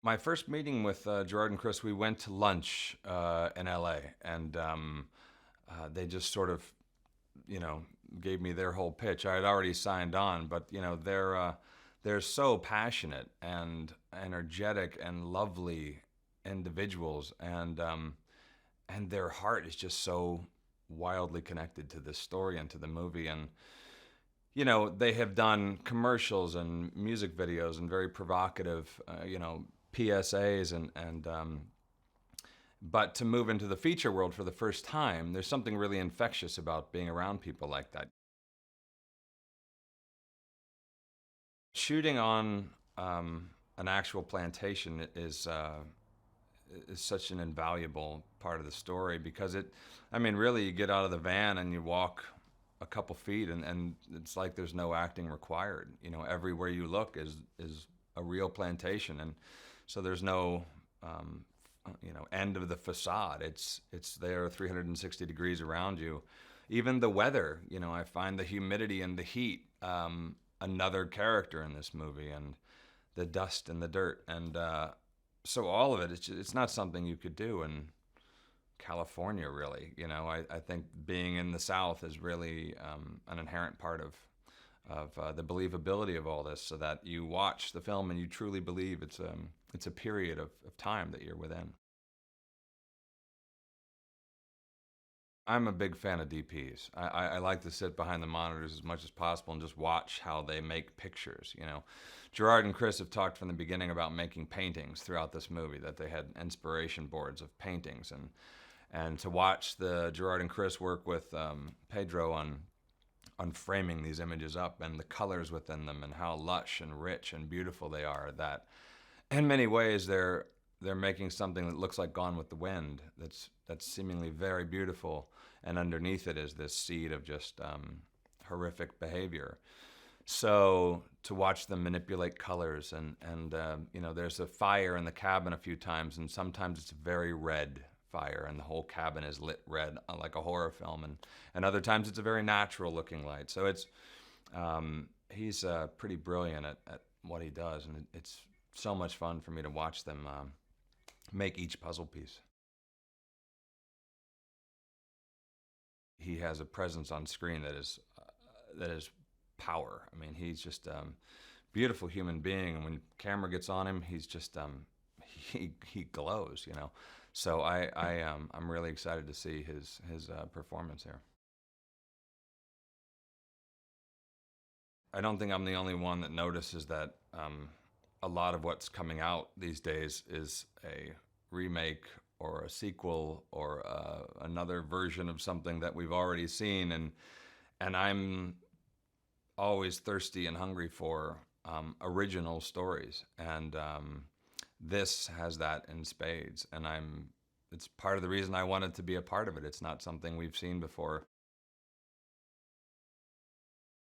My first meeting with Gerard and Chris, we went to lunch in LA, and they just sort of, you know, gave me their whole pitch. I had already signed on, but they're so passionate and energetic and lovely individuals, and their heart is just so wildly connected to this story and to the movie. And they have done commercials and music videos and very provocative, PSAs and but to move into the feature world for the first time, there's something really infectious about being around people like that. Shooting on an actual plantation is such an invaluable part of the story because really you get out of the van and you walk a couple feet and it's like there's no acting required. Everywhere you look is a real plantation, and so there's no end of the facade. It's there 360 degrees around you. Even the weather, I find the humidity and the heat another character in this movie, and the dust and the dirt, and so all of it, it's not something you could do in California, really. I think being in the South is really an inherent part of the believability of all this, so that you watch the film and you truly believe it's a period of time that you're within. I'm a big fan of DPs. I like to sit behind the monitors as much as possible and just watch how they make pictures. Gerard and Chris have talked from the beginning about making paintings throughout this movie, that they had inspiration boards of paintings, and to watch the Gerard and Chris work with Pedro on framing these images up and the colors within them and how lush and rich and beautiful they are, that in many ways they're making something that looks like Gone with the Wind, that's seemingly very beautiful, and underneath it is this seed of just horrific behavior. So to watch them manipulate colors, and there's a fire in the cabin a few times, and sometimes it's very red fire and the whole cabin is lit red like a horror film, and other times it's a very natural looking light. So he's pretty brilliant at what he does, and it's so much fun for me to watch them make each puzzle piece. He has a presence on screen that is power. I mean, he's just beautiful human being, and when camera gets on him, he's just he glows. So I'm really excited to see his performance here. I don't think I'm the only one that notices that a lot of what's coming out these days is a remake or a sequel or another version of something that we've already seen, and I'm always thirsty and hungry for original stories, and this has that in spades, and it's part of the reason I wanted to be a part of it. It's not something we've seen before.